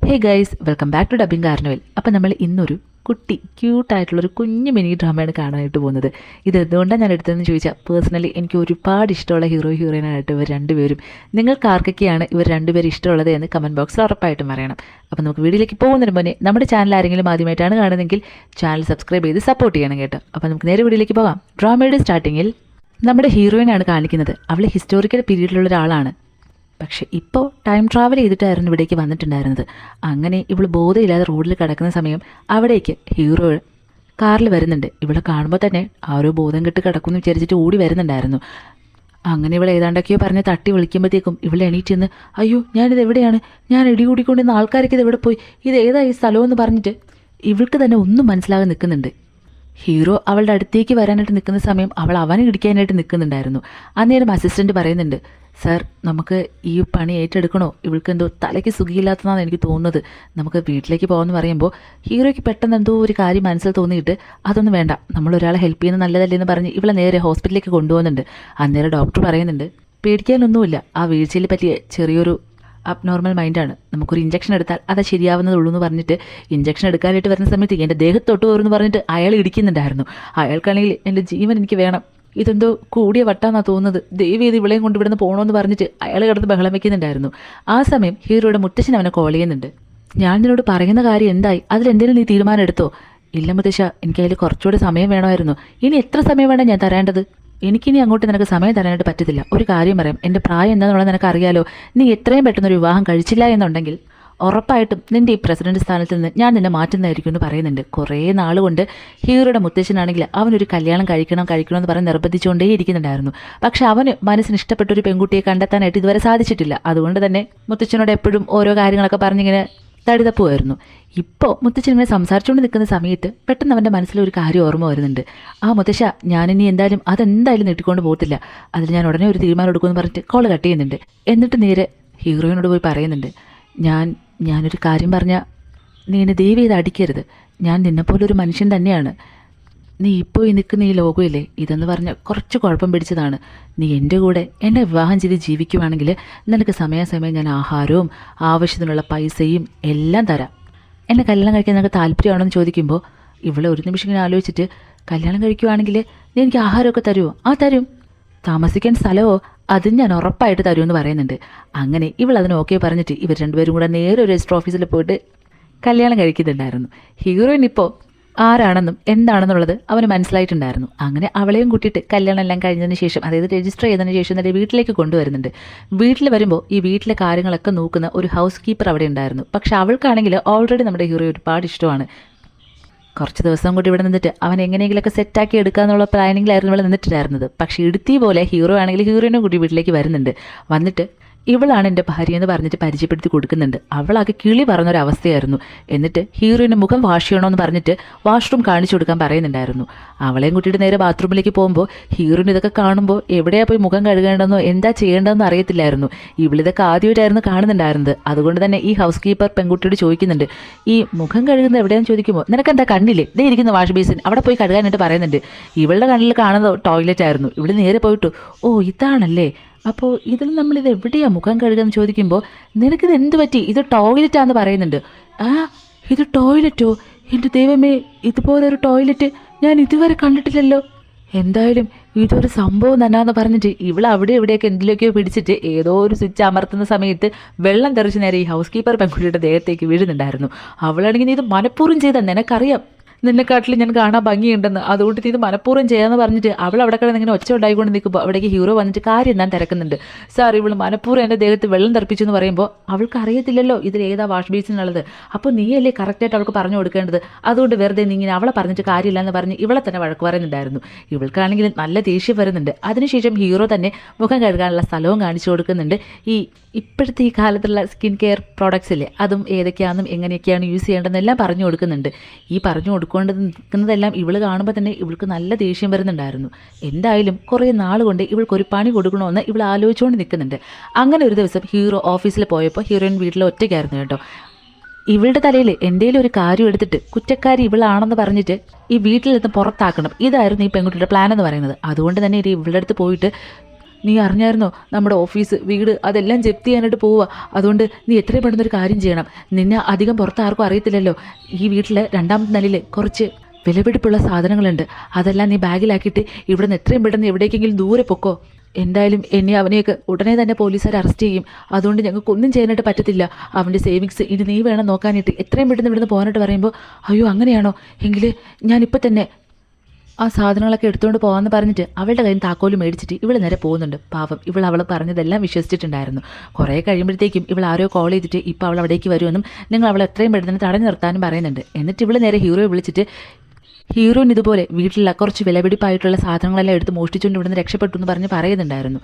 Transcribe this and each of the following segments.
Hey guys, welcome back to dubbing carnival. അപ്പം നമ്മൾ ഇന്നൊരു ക്യൂട്ടായിട്ടുള്ളൊരു കുഞ്ഞു മിനി ഡ്രാമയാണ് കാണാനായിട്ട് പോകുന്നത്. ഇത് എന്തുകൊണ്ടാണ് ഞാൻ എടുത്തതെന്ന് ചോദിച്ചാൽ, പേഴ്സണലി എനിക്ക് ഒരുപാട് ഇഷ്ടമുള്ള ഹീറോയിനായിട്ട് ഇവർ രണ്ടുപേരും. നിങ്ങൾക്ക് ആർക്കൊക്കെയാണ് ഇവർ രണ്ടുപേരും ഇഷ്ടമുള്ളത് എന്ന് കമൻറ്റ് ബോക്സിൽ ഉറപ്പായിട്ടും പറയണം. അപ്പോൾ നമുക്ക് വീഡിയോയിലേക്ക് പോകുന്നതിന് മുന്നേ നമ്മുടെ ചാനൽ ആരെങ്കിലും ആദ്യമായിട്ടാണ് കാണുന്നതെങ്കിൽ ചാനൽ സബ്സ്ക്രൈബ് ചെയ്ത് സപ്പോർട്ട് ചെയ്യണം കേട്ടോ. അപ്പോൾ നമുക്ക് നേരെ വീഡിയോയിലേക്ക് പോകാം. ഡ്രാമയുടെ സ്റ്റാർട്ടിങ്ങിൽ നമ്മുടെ ഹീറോയിനാണ് കാണിക്കുന്നത്. അവൾ ഹിസ്റ്റോറിക്കൽ പീരീഡിലുള്ള ഒരാളാണ്. പക്ഷെ ഇപ്പോൾ ടൈം ട്രാവൽ ചെയ്തിട്ടായിരുന്നു ഇവിടേക്ക് വന്നിട്ടുണ്ടായിരുന്നത്. അങ്ങനെ ഇവൾ ബോധമില്ലാതെ റോഡിൽ കിടക്കുന്ന സമയം അവിടേക്ക് ഹീറോ കാറിൽ വരുന്നുണ്ട്. ഇവളെ കാണുമ്പോൾ തന്നെ ആരോ ബോധം കെട്ട് കിടക്കുമെന്ന് വിചാരിച്ചിട്ട് ഓടി വരുന്നുണ്ടായിരുന്നു. അങ്ങനെ ഇവൾ ഏതാണ്ടൊക്കെയോ പറഞ്ഞ് തട്ടി വിളിക്കുമ്പോഴത്തേക്കും ഇവൾ എണീറ്റ് അയ്യോ ഞാനിത് എവിടെയാണ്, ഞാൻ ഇടി കൂടിക്കൊണ്ടിരുന്ന ആൾക്കാരൊക്കെ ഇത് എവിടെ പോയി, ഇത് ഏതാ ഈ സ്ഥലമെന്ന് പറഞ്ഞിട്ട് ഇവൾക്ക് തന്നെ ഒന്നും മനസ്സിലാകാൻ നിൽക്കുന്നുണ്ട്. ഹീറോ അവളുടെ അടുത്തേക്ക് വരാനായിട്ട് നിൽക്കുന്ന സമയം അവൾ അവനെ ഇടിക്കാനായിട്ട് നിൽക്കുന്നുണ്ടായിരുന്നു. അന്നേരം അസിസ്റ്റൻറ്റ് പറയുന്നുണ്ട്, സാർ നമുക്ക് ഈ പണി ഏറ്റെടുക്കണോ, ഇവൾക്ക് എന്തോ തലയ്ക്ക് സുഖമില്ലാത്തതാണ് എനിക്ക് തോന്നുന്നത്, നമുക്ക് വീട്ടിലേക്ക് പോകാമെന്ന് പറയുമ്പോൾ ഹീറോയ്ക്ക് പെട്ടെന്ന് എന്തോ ഒരു കാര്യം മനസ്സിൽ തോന്നിയിട്ട് അതൊന്നും വേണ്ട, നമ്മൾ ഒരാളെ ഹെൽപ്പ് ചെയ്യുന്നത് നല്ലതല്ലേ എന്ന് പറഞ്ഞ് ഇവളെ നേരെ ഹോസ്പിറ്റലിലേക്ക് കൊണ്ടുപോകുന്നുണ്ട്. അന്നേരം ഡോക്ടർ പറയുന്നുണ്ട്, പേടിക്കാനൊന്നുമില്ല, ആ വീഴ്ചയിൽ പറ്റിയ ചെറിയൊരു അബ്നോർമൽ മൈൻഡാണ്, നമുക്കൊരു ഇഞ്ചക്ഷൻ എടുത്താൽ അത് ശരിയാവുന്നതുള്ളൂ എന്ന് പറഞ്ഞിട്ട് ഇഞ്ചക്ഷൻ എടുക്കാനായിട്ട് വരുന്ന സമയത്ത് എൻ്റെ ദേഹത്തൊട്ട് വരുമെന്ന് പറഞ്ഞിട്ട് അയാൾ ഇടിക്കുന്നുണ്ടായിരുന്നു. അയാൾക്കാണെങ്കിൽ എൻ്റെ ജീവൻ എനിക്ക് വേണം, ഇതെന്തോ കൂടിയ വട്ടാന്നാണ് തോന്നുന്നത്, ദയവ് ചെയ്ത് ഇവളെയും കൊണ്ട് ഇവിടുന്ന് പോകണമെന്ന് പറഞ്ഞിട്ട് അയാൾ കിടന്ന് ബഹളം വയ്ക്കുന്നുണ്ടായിരുന്നു. ആ സമയം ഹീറോയുടെ മുത്തശ്ശൻ അവനെ കോൾ ചെയ്യുന്നുണ്ട്. ഞാൻ നിന്നോട് പറയുന്ന കാര്യം എന്തായി, അതിലെന്തെങ്കിലും നീ തീരുമാനം എടുത്തോ? ഇല്ല മുത്തശ്ശ, എനിക്കതിൽ കുറച്ചുകൂടെ സമയം വേണമായിരുന്നു. ഇനി എത്ര സമയം വേണം ഞാൻ തരേണ്ടത്? എനിക്കിനി അങ്ങോട്ട് നിനക്ക് സമയം തരാനായിട്ട് പറ്റത്തില്ല. ഒരു കാര്യം പറയാം, എൻ്റെ പ്രായം എന്താണെന്നുള്ളത് നിനക്ക് അറിയാലോ. നീ എത്രയും പെട്ടെന്നൊരു വിവാഹം കഴിച്ചില്ല എന്നുണ്ടെങ്കിൽ ഉറപ്പായിട്ടും നിൻ്റെ ഈ പ്രസിഡന്റ് സ്ഥാനത്ത് നിന്ന് ഞാൻ നിന്നെ മാറ്റുന്നതായിരിക്കും എന്ന് പറയുന്നുണ്ട്. കുറേ നാളുകൊണ്ട് ഹീറോയുടെ മുത്തശ്ശനാണെങ്കിൽ അവനൊരു കല്യാണം കഴിക്കണം എന്ന് പറഞ്ഞ് നിർബന്ധിച്ചുകൊണ്ടേ ഇരിക്കുന്നുണ്ടായിരുന്നു. പക്ഷെ അവന് മനസ്സിന് ഇഷ്ടപ്പെട്ട ഒരു പെൺകുട്ടിയെ കണ്ടെത്താനായിട്ട് ഇതുവരെ സാധിച്ചിട്ടില്ല. അതുകൊണ്ട് തന്നെ മുത്തശ്ശനോട് എപ്പോഴും ഓരോ കാര്യങ്ങളൊക്കെ പറഞ്ഞിങ്ങനെ തടിതപ്പുമായിരുന്നു. ഇപ്പോൾ മുത്തച്ഛൻ ഇങ്ങനെ സംസാരിച്ചുകൊണ്ട് നിൽക്കുന്ന സമയത്ത് പെട്ടെന്ന് അവൻ്റെ മനസ്സിലൊരു കാര്യം ഓർമ്മ വരുന്നുണ്ട്. ആ മുത്തശ്ശ, ഞാനിനി അതെന്തായാലും നീട്ടിക്കൊണ്ട് പോകത്തില്ല, അതിൽ ഞാൻ ഉടനെ ഒരു തീരുമാനം എടുക്കുമെന്ന് പറഞ്ഞിട്ട് കോൾ കട്ട് ചെയ്യുന്നുണ്ട്. എന്നിട്ട് നേരെ ഹീറോയിനോട് പോയി പറയുന്നുണ്ട്, ഞാനൊരു കാര്യം പറഞ്ഞാൽ നീ എന്നെ ദയവ് ചെയ്ത് അടിക്കരുത്, ഞാൻ നിന്നെപ്പോലെ ഒരു മനുഷ്യൻ തന്നെയാണ്. നീ ഇപ്പോൾ ഈ നിൽക്കുന്ന ഈ ലോകമില്ലേ, ഇതെന്ന് പറഞ്ഞാൽ കുറച്ച് കുഴപ്പം പിടിച്ചതാണ്. നീ എൻ്റെ കൂടെ എന്നെ വിവാഹം ചെയ്ത് ജീവിക്കുവാണെങ്കിൽ നിനക്ക് സമയാസമയം ഞാൻ ആഹാരവും ആവശ്യത്തിനുള്ള പൈസയും എല്ലാം തരാം. എന്നെ കല്യാണം കഴിക്കാൻ നിനക്ക് താല്പര്യമാണോ എന്ന് ചോദിക്കുമ്പോൾ ഇവളെ ഒരു നിമിഷം ഇങ്ങനെ ആലോചിച്ചിട്ട്, കല്യാണം കഴിക്കുവാണെങ്കിൽ നീ എനിക്ക് ആഹാരമൊക്കെ തരുമോ? ആ തരും. താമസിക്കാൻ സ്ഥലമോ? അതും ഞാൻ ഉറപ്പായിട്ട് തരുമെന്ന് പറയുന്നുണ്ട്. അങ്ങനെ ഇവൾ അതിന് ഓക്കെ പറഞ്ഞിട്ട് ഇവർ രണ്ടുപേരും കൂടെ നേരെ ഒരു രജിസ്റ്റർ ഓഫീസിൽ പോയിട്ട് കല്യാണം കഴിക്കുന്നുണ്ടായിരുന്നു. ഹീറോയിൻ ഇപ്പോൾ ആരാണെന്നും എന്താണെന്നുള്ളത് അവന് മനസ്സിലായിട്ടുണ്ടായിരുന്നു. അങ്ങനെ അവളെയും കൂട്ടിയിട്ട് കല്യാണം എല്ലാം കഴിഞ്ഞതിന് ശേഷം, അതായത് രജിസ്റ്റർ ചെയ്തതിന് ശേഷം തന്നെ വീട്ടിലേക്ക് കൊണ്ടുവരുന്നുണ്ട്. വീട്ടിൽ വരുമ്പോൾ ഈ വീട്ടിലെ കാര്യങ്ങളൊക്കെ നോക്കുന്ന ഒരു ഹൗസ് കീപ്പർ അവിടെ ഉണ്ടായിരുന്നു. പക്ഷെ അവൾക്കാണെങ്കിൽ ഓൾറെഡി നമ്മുടെ ഹീറോ ഒരുപാട് ഇഷ്ടമാണ്. കുറച്ച് ദിവസം കൂടി ഇവിടെ നിന്നിട്ട് അവൻ എങ്ങനെയെങ്കിലുമൊക്കെ സെറ്റാക്കി എടുക്കാന്നുള്ള പ്ലാനിങ്ങിലായിരുന്നു ഇവിടെ നിന്നിട്ടുണ്ടായിരുന്നത്. പക്ഷേ ഇടുത്തി പോലെ ഹീറോ ആണെങ്കിൽ ഹീറോയിനും കൂടി വീട്ടിലേക്ക് വരുന്നുണ്ട്. വന്നിട്ട് ഇവളാണ് എൻ്റെ ഭാര്യ എന്ന് പറഞ്ഞിട്ട് പരിചയപ്പെടുത്തി കൊടുക്കുന്നുണ്ട്. അവളാകെ കിളി പറഞ്ഞൊരവസ്ഥയായിരുന്നു. എന്നിട്ട് ഹീറോയിൻ്റെ മുഖം വാഷ് ചെയ്യണമെന്ന് പറഞ്ഞിട്ട് വാഷ്റൂം കാണിച്ചു കൊടുക്കാൻ പറയുന്നുണ്ടായിരുന്നു. അവളെയും കൂട്ടിയിട്ട് നേരെ ബാത്റൂമിലേക്ക് പോകുമ്പോൾ ഹീറോയിൻ ഇതൊക്കെ കാണുമ്പോൾ എവിടെയാണ് പോയി മുഖം കഴുകേണ്ടതെന്നോ എന്താ ചെയ്യേണ്ടതെന്നോ അറിയത്തില്ലായിരുന്നു. ഇവളിതൊക്കെ ആദ്യമായിട്ടായിരുന്നു കാണുന്നുണ്ടായിരുന്നത്. അതുകൊണ്ട് തന്നെ ഈ ഹൗസ് കീപ്പർ പെൺകുട്ടിയോട് ചോദിക്കുന്നുണ്ട്, ഈ മുഖം കഴുകുന്നത് എവിടെയാണെന്ന് ചോദിക്കുമ്പോൾ, നിനക്കെന്താ കണ്ണില്ലേ, ഇതേ ഇരിക്കുന്ന വാഷ് ബേസിൻ, അവിടെ പോയി കഴുകാനായിട്ട് പറയുന്നുണ്ട്. ഇവളുടെ കണ്ണിൽ കാണുന്നത് ടോയ്ലറ്റ് ആയിരുന്നു. ഇവിടെ നേരെ പോയിട്ടു, ഓ ഇതാണല്ലേ, അപ്പോൾ ഇതിൽ നമ്മളിത് എവിടെയാണ് മുഖം കഴുകാന്ന് ചോദിക്കുമ്പോൾ, നിനക്കിത് എന്ത് പറ്റി, ഇത് ടോയ്ലറ്റാന്ന് പറയുന്നുണ്ട്. ആ ഇത് ടോയ്ലറ്റോ, എൻ്റെ ദൈവമേ, ഇതുപോലൊരു ടോയ്ലറ്റ് ഞാൻ ഇതുവരെ കണ്ടിട്ടില്ലല്ലോ, എന്തായാലും ഇതൊരു സംഭവം തന്നെയാന്ന് പറഞ്ഞിട്ട് ഇവൾ അവിടെ ഇവിടെയൊക്കെ എന്തിലൊക്കെയോ പിടിച്ചിട്ട് ഏതോ ഒരു സ്വിച്ച് അമർത്തുന്ന സമയത്ത് വെള്ളം തെറിച്ച് നേരെ ഈ ഹൗസ് കീപ്പർ പെൺകുട്ടിയുടെ ദേഹത്തേക്ക് വീഴുന്നുണ്ടായിരുന്നു. അവളാണെങ്കിൽ നീ ഇത് മനഃപൂർവ്വം ചെയ്താൽ നിനക്കറിയാം നിന്നെക്കാട്ടിൽ ഞാൻ കാണാൻ ഭംഗിയുണ്ടെന്ന്, അതുകൊണ്ട് നീ ഇത് മനഃപൂർവ്വം ചെയ്യാമെന്ന് പറഞ്ഞിട്ട് അവൾ അവിടെ കിടന്ന് ഇങ്ങനെ ഒച്ച ഉണ്ടായിക്കൊണ്ട് നിൽക്കുമ്പോൾ അവിടേക്ക് ഹീറോ വന്നിട്ട് കാര്യം ഞാൻ തിരക്കുന്നുണ്ട്. സാർ ഇവൾ മനഃപൂർവ്വം എൻ്റെ ദേഹത്ത് വെള്ളം തെറിപ്പിച്ചു എന്ന് പറയുമ്പോൾ അവൾക്ക് അറിയത്തില്ലല്ലോ ഇതിൽ ഏതാ വാഷ് ബേസിനുള്ളത്. അപ്പോൾ നീയല്ലേ കറക്റ്റായിട്ട് അവൾക്ക് പറഞ്ഞു കൊടുക്കേണ്ടത്, അതുകൊണ്ട് വെറുതെ നീ ഇങ്ങനെ അവളെ പറഞ്ഞിട്ട് കാര്യമില്ല എന്ന് പറഞ്ഞ് ഇവളെ തന്നെ വഴക്ക് പറയുന്നുണ്ടായിരുന്നു. ഇവൾക്കാണെങ്കിൽ നല്ല ദേഷ്യം വരുന്നുണ്ട്. അതിനുശേഷം ഹീറോ തന്നെ മുഖം കഴുകാനുള്ള സ്ഥലവും കാണിച്ചു കൊടുക്കുന്നുണ്ട്. ഇപ്പോഴത്തെ ഈ കാലത്തുള്ള സ്കിൻ കെയർ പ്രോഡക്ട്സ് ഇല്ലേ, അതും ഏതൊക്കെയാണെന്നും എങ്ങനെയൊക്കെയാണ് യൂസ് ചെയ്യേണ്ടതെന്നെല്ലാം പറഞ്ഞു കൊടുക്കുന്നുണ്ട്. ഈ പറഞ്ഞു കൊടുക്കൊണ്ട് നിൽക്കുന്നതെല്ലാം ഇവൾ കാണുമ്പോൾ തന്നെ ഇവൾക്ക് നല്ല ദേഷ്യം വരുന്നുണ്ടായിരുന്നു. എന്തായാലും കുറേ നാൾ കൊണ്ട് ഇവൾക്കൊരു പണി കൊടുക്കണമെന്ന് ഇവൾ ആലോചിച്ചുകൊണ്ട് നിൽക്കുന്നുണ്ട്. അങ്ങനെ ഒരു ദിവസം ഹീറോ ഓഫീസിൽ പോയപ്പോൾ ഹീറോയിൻ വീട്ടിൽ ഒറ്റയ്ക്കായിരുന്നു കേട്ടോ. ഇവളുടെ തലയിൽ എന്തെങ്കിലും ഒരു കാര്യം എടുത്തിട്ട് കുറ്റക്കാരി ഇവളാണെന്ന് പറഞ്ഞിട്ട് ഈ വീട്ടിൽ നിന്ന് പുറത്താക്കണം, ഇതായിരുന്നു ഈ പെൺകുട്ടിയുടെ പ്ലാൻ എന്ന് പറയുന്നത്. അതുകൊണ്ട് തന്നെ ഇവളുടെ അടുത്ത് പോയിട്ട് നീ അറിഞ്ഞായിരുന്നോ നമ്മുടെ ഓഫീസ് വീട് അതെല്ലാം ജപ്തി ചെയ്യാനായിട്ട് പോവുക. അതുകൊണ്ട് നീ എത്രയും പെട്ടെന്നൊരു കാര്യം ചെയ്യണം. നിന്നെ അധികം പുറത്ത് ആർക്കും അറിയത്തില്ലല്ലോ. ഈ വീട്ടിൽ രണ്ടാമത്തെ നിലയിൽ കുറച്ച് വിലപിടിപ്പുള്ള സാധനങ്ങളുണ്ട്. അതെല്ലാം നീ ബാഗിലാക്കിയിട്ട് ഇവിടെ നിന്ന് എത്രയും പെട്ടെന്ന് എവിടേക്കെങ്കിലും ദൂരെ പൊക്കോ. എന്തായാലും എന്നെ അവനെയൊക്കെ ഉടനെ തന്നെ പോലീസുകാർ അറസ്റ്റ് ചെയ്യും. അതുകൊണ്ട് ഞങ്ങൾക്കൊന്നും ചെയ്യാനായിട്ട് പറ്റത്തില്ല. അവൻ്റെ സേവിങ്സ് ഇനി നീ വേണം നോക്കാനായിട്ട്. എത്രയും പെട്ടെന്ന് ഇവിടുന്ന് പോകാനായിട്ട് പറയുമ്പോൾ അയ്യോ അങ്ങനെയാണോ, എങ്കിൽ ഞാനിപ്പോൾ തന്നെ ആ സാധനങ്ങളൊക്കെ എടുത്തുകൊണ്ട് പോകാമെന്ന് പറഞ്ഞിട്ട് അവളുടെ കയ്യിൽ താക്കോല് മേടിച്ചിട്ട് ഇവൾ നേരെ പോകുന്നുണ്ട്. പാവം അവൾ പറഞ്ഞതെല്ലാം വിശ്വസിച്ചിട്ടുണ്ടായിരുന്നു. കുറേ കഴിയുമ്പോഴത്തേക്കും ഇവൾ ആരോ കോൾ ചെയ്തിട്ട് ഇപ്പോൾ അവൾ അവിടേക്ക് വരുമെന്നും നിങ്ങൾ അവളെ എത്രയും പെട്ടെന്ന് തടഞ്ഞു നിർത്താനും പറയുന്നുണ്ട്. എന്നിട്ട് ഇവൾ നേരെ ഹീറോയെ വിളിച്ചിട്ട് ഹീറോയിൻ ഇതുപോലെ വീട്ടിലുള്ള കുറച്ച് വിലപിടിപ്പായിട്ടുള്ള സാധനങ്ങളെല്ലാം എടുത്ത് മോഷ്ടിച്ചുകൊണ്ട് ഇവിടുന്ന് രക്ഷപ്പെട്ടു എന്ന് പറഞ്ഞ് പറയുന്നുണ്ടായിരുന്നു.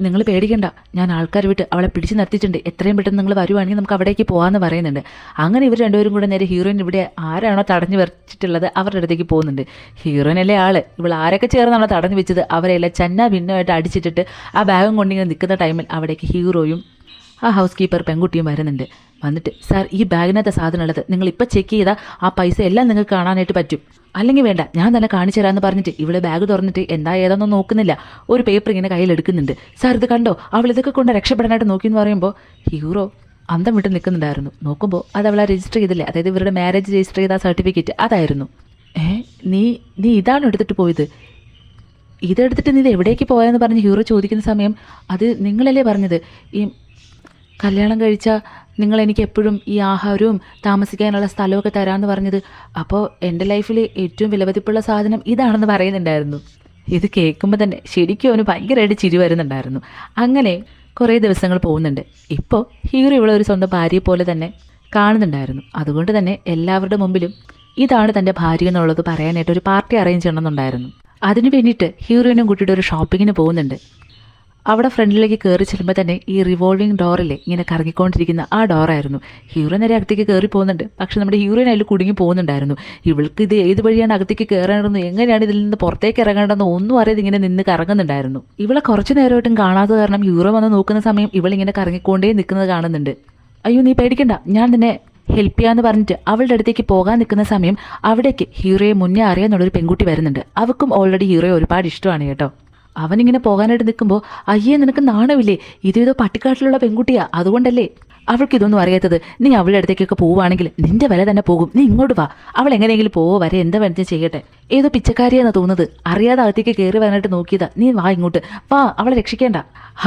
നിങ്ങൾ പേടിക്കണ്ട, ഞാൻ ആൾക്കാർ വിട്ട് അവളെ പിടിച്ച് നിർത്തിയിട്ടുണ്ട്. എത്രയും പെട്ടെന്ന് നിങ്ങൾ വരുവാണെങ്കിൽ നമുക്ക് അവിടേക്ക് പോകാമെന്ന് പറയുന്നുണ്ട്. അങ്ങനെ ഇവർ രണ്ടുപേരും കൂടെ നേരെ ഹീറോയിൻ ഇവിടെ ആരാണോ തടഞ്ഞു വെച്ചിട്ടുള്ളത് അവരുടെ അടുത്തേക്ക് പോകുന്നുണ്ട്. ഹീറോയിനല്ലേ ആള്, ഇവൾ ആരൊക്കെ ചേർന്നാണോ തടഞ്ഞു വെച്ചത് അവരെല്ലാം ചന്ന ഭിന്നമായിട്ട് അടിച്ചിട്ടിട്ട് ആ ബാഗും കൊണ്ടിങ്ങനെ നിൽക്കുന്ന ടൈമിൽ അവിടേക്ക് ഹീറോയും ആ ഹൗസ് കീപ്പർ പെൺകുട്ടിയും വരുന്നുണ്ട്. വന്നിട്ട് സാർ ഈ ബാഗിനകത്തെ സാധനം ഉള്ളത് നിങ്ങളിപ്പോൾ ചെക്ക് ചെയ്താൽ ആ പൈസ എല്ലാം നിങ്ങൾക്ക് കാണാനായിട്ട് പറ്റും. അല്ലെങ്കിൽ വേണ്ട ഞാൻ തന്നെ കാണിച്ചു തരാമെന്ന് പറഞ്ഞിട്ട് ഇവിടെ ബാഗ് തുറന്നിട്ട് എന്താ ഏതാണെന്നും നോക്കുന്നില്ല. ഒരു പേപ്പർ ഇങ്ങനെ കയ്യിലെടുക്കുന്നുണ്ട്. സാർ ഇത് കണ്ടോ, അവൾ ഇതൊക്കെ കൊണ്ട് രക്ഷപ്പെടാനായിട്ട് നോക്കിയെന്ന് പറയുമ്പോൾ ഹീറോ അന്തം വിട്ട് നിൽക്കുന്നുണ്ടായിരുന്നു. നോക്കുമ്പോൾ അത് അവളെ രജിസ്റ്റർ ചെയ്തില്ലേ, അതായത് ഇവരുടെ മാരേജ് രജിസ്റ്റർ ചെയ്ത സർട്ടിഫിക്കറ്റ് അതായിരുന്നു. നീ നീ ഇതാണ് എടുത്തിട്ട് പോയത്, ഇതെടുത്തിട്ട് നീ ഇത് എവിടേക്ക് പോയെന്ന് പറഞ്ഞ് ഹീറോ ചോദിക്കുന്ന സമയം അത് നിങ്ങളല്ലേ പറഞ്ഞത് ഈ കല്യാണം കഴിച്ചാൽ നിങ്ങൾ എനിക്ക് എപ്പോഴും ഈ ആഹാരവും താമസിക്കാനുള്ള സ്ഥലമൊക്കെ തരാമെന്ന് പറഞ്ഞത്. അപ്പോൾ എൻ്റെ ലൈഫിൽ ഏറ്റവും വിലമതിപ്പുള്ള സാധനം ഇതാണെന്ന് പറയുന്നുണ്ടായിരുന്നു. ഇത് കേൾക്കുമ്പോൾ തന്നെ ശരിക്കും അവന് ഭയങ്കരമായിട്ട് ചിരി വരുന്നുണ്ടായിരുന്നു. അങ്ങനെ കുറേ ദിവസങ്ങൾ പോകുന്നുണ്ട്. ഇപ്പോൾ ഹീറോ ഇവിടെ ഒരു സ്വന്തം ഭാര്യയെ പോലെ തന്നെ കാണുന്നുണ്ടായിരുന്നു. അതുകൊണ്ട് തന്നെ എല്ലാവരുടെ മുമ്പിലും ഇതാണ് തൻ്റെ ഭാര്യ എന്നുള്ളത് പറയാനായിട്ട് ഒരു പാർട്ടി അറേഞ്ച് ചെയ്യണമെന്നുണ്ടായിരുന്നു. അതിന് വേണ്ടിയിട്ട് ഹീറോയിനും കൂട്ടിയിട്ട് ഒരു ഷോപ്പിങ്ങിന് പോകുന്നുണ്ട്. അവിടെ ഫ്രണ്ടിലേക്ക് കയറി ചെല്ലുമ്പോൾ തന്നെ ഈ റിവോൾവിംഗ് ഡോറില്ലേ ഇങ്ങനെ കറങ്ങിക്കൊണ്ടിരിക്കുന്ന ആ ഡോറായിരുന്നു. ഹീറോ നേരെ അകത്തേക്ക് കയറി പോകുന്നുണ്ട്. പക്ഷെ നമ്മുടെ ഹീറോയിൻ അതിൽ കുടുങ്ങി പോകുന്നുണ്ടായിരുന്നു. ഇവൾക്ക് ഇത് ഏത് വഴിയാണ് അകത്തേക്ക് കയറേണ്ടതെന്ന് എങ്ങനെയാണ് ഇതിൽ നിന്ന് പുറത്തേക്ക് ഇറങ്ങേണ്ടതെന്ന് ഒന്നും അറിയാതെ ഇങ്ങനെ നിന്ന് കറങ്ങുന്നുണ്ടായിരുന്നു. ഇവളെ കുറച്ച് നേരമായിട്ടും കാണാത്ത കാരണം ഹീറോ വന്ന് നോക്കുന്ന സമയം ഇവളിങ്ങനെ കറങ്ങിക്കൊണ്ടേ നിൽക്കുന്നത് കാണുന്നുണ്ട്. അയ്യോ നീ പേടിക്കണ്ട, ഞാൻ നിന്നെ ഹെൽപ്പ് ചെയ്യാന്ന് പറഞ്ഞിട്ട് അവളുടെ അടുത്തേക്ക് പോകാൻ നിൽക്കുന്ന സമയം അവിടേക്ക് ഹീറോയെ മുന്നേ അറിയാന്നുള്ളൊരു പെൺകുട്ടി വരുന്നുണ്ട്. അവൾക്കും ഓൾറെഡി ഹീറോയെ ഒരുപാട് ഇഷ്ടമാണ് കേട്ടോ. അവനിങ്ങനെ പോകാനായിട്ട് നിൽക്കുമ്പോൾ അയ്യേ നിനക്ക് നാണമില്ലേ, ഇതേതോ പട്ടിക്കാട്ടിലുള്ള പെൺകുട്ടിയാ, അതുകൊണ്ടല്ലേ അവൾക്ക് ഇതൊന്നും അറിയാത്തത്. നീ അവളുടെ അടുത്തേക്കൊക്കെ പോവുകയാണെങ്കിൽ നിന്റെ വില തന്നെ പോകും. നീ ഇങ്ങോട്ട് വാ, അവൾ എങ്ങനെയെങ്കിലും പോവോ വരെ എന്താ വേണ്ടി ചെയ്യട്ടെ. ഏതോ പിച്ചക്കാരിയാന്ന് തോന്നുന്നത്, അറിയാതെ അകത്തേക്ക് കയറി വരാനായിട്ട് നോക്കിയതാ. നീ വാ ഇങ്ങോട്ട് വാ, അവളെ രക്ഷിക്കേണ്ട.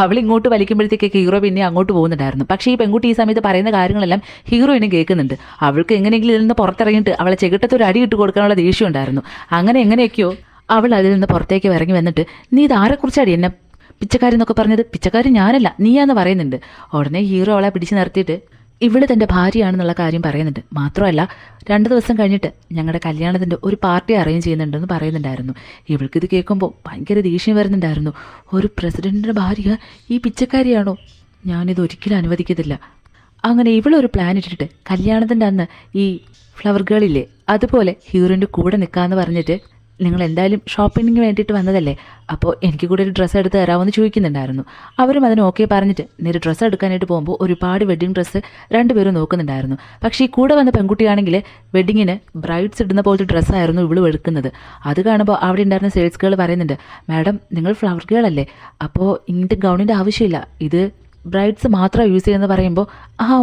അവൾ ഇങ്ങോട്ട് വലിക്കുമ്പോഴത്തേക്കൊക്കെ ഹീറോ പിന്നെ അങ്ങോട്ട് പോകുന്നുണ്ടായിരുന്നു. പക്ഷേ ഈ പെൺകുട്ടി ഈ സമയത്ത് പറയുന്ന കാര്യങ്ങളെല്ലാം ഹീറോയിനും കേൾക്കുന്നുണ്ട്. അവൾക്ക് എങ്ങനെയെങ്കിലും ഇതിൽ നിന്ന് പുറത്തിറങ്ങിയിട്ട് അവളെ ചെകിട്ടത്തൊരു അടി ഇട്ട് കൊടുക്കാനുള്ള ദേഷ്യം ഉണ്ടായിരുന്നു. അങ്ങനെ എങ്ങനെയൊക്കെയോ അവൾ അതിൽ നിന്ന് പുറത്തേക്ക് ഇറങ്ങി വന്നിട്ട് നീ ഇത് ആരെക്കുറിച്ചാടി എന്നെ പിച്ചക്കാരി എന്നൊക്കെ പറഞ്ഞത്? പിച്ചക്കാരി ഞാനല്ല നീയാന്ന് പറയുന്നുണ്ട്. ഉടനെ ഹീറോ അവളെ പിടിച്ചു നിർത്തിയിട്ട് ഇവള് തൻ്റെ ഭാര്യയാണെന്നുള്ള കാര്യം പറയുന്നുണ്ട്. മാത്രമല്ല 2 ദിവസം കഴിഞ്ഞിട്ട് ഞങ്ങളുടെ കല്യാണത്തിൻ്റെ ഒരു പാർട്ടി അറേഞ്ച് ചെയ്യുന്നുണ്ടെന്ന് പറയുന്നുണ്ടായിരുന്നു. ഇവൾക്കിത് കേൾക്കുമ്പോൾ ഭയങ്കര ദേഷ്യം വരുന്നുണ്ടായിരുന്നു. ഒരു പ്രസിഡൻറ്റിൻ്റെ ഭാര്യ ഈ പിച്ചക്കാരിയാണോ? ഞാനിത് ഒരിക്കലും അനുവദിക്കത്തില്ല. അങ്ങനെ ഇവളൊരു പ്ലാൻ ഇട്ടിട്ട് കല്യാണത്തിൻ്റെ അന്ന് ഈ ഫ്ലവർ ഗേളില്ലേ അതുപോലെ ഹീറോയിൻ്റെ കൂടെ നിൽക്കാമെന്ന് പറഞ്ഞിട്ട് നിങ്ങൾ എന്തായാലും ഷോപ്പിങ്ങിന് വേണ്ടിയിട്ട് വന്നതല്ലേ, അപ്പോൾ എനിക്ക് കൂടെ ഒരു ഡ്രസ്സ് എടുത്ത് തരാമെന്ന് ചോദിക്കുന്നുണ്ടായിരുന്നു. അവരും അതിന് ഓക്കെ പറഞ്ഞിട്ട് നേരെ ഡ്രസ്സ് എടുക്കാനായിട്ട് പോകുമ്പോൾ ഒരുപാട് വെഡ്ഡിങ് ഡ്രസ്സ് രണ്ടുപേരും നോക്കുന്നുണ്ടായിരുന്നു. പക്ഷേ ഈ കൂടെ വന്ന പെൺകുട്ടിയാണെങ്കിൽ വെഡ്ഡിങ്ങിന് ബ്രൈഡ്സ് ഇടുന്ന പോലത്തെ ഡ്രസ്സായിരുന്നു ഇവള് എടുക്കുന്നത്. അത് കാണുമ്പോൾ അവിടെ ഉണ്ടായിരുന്ന സെയിൽസ് ഗേൾ പറയുന്നുണ്ട്, മാഡം നിങ്ങൾ ഫ്ലവർ ഗേൾ അല്ലേ, അപ്പോൾ ഇങ്ങനത്തെ ഗൗണിൻ്റെ ആവശ്യമില്ല, ഇത് ബ്രൈഡ്സ് മാത്രം യൂസ് ചെയ്യുന്നത് പറയുമ്പോൾ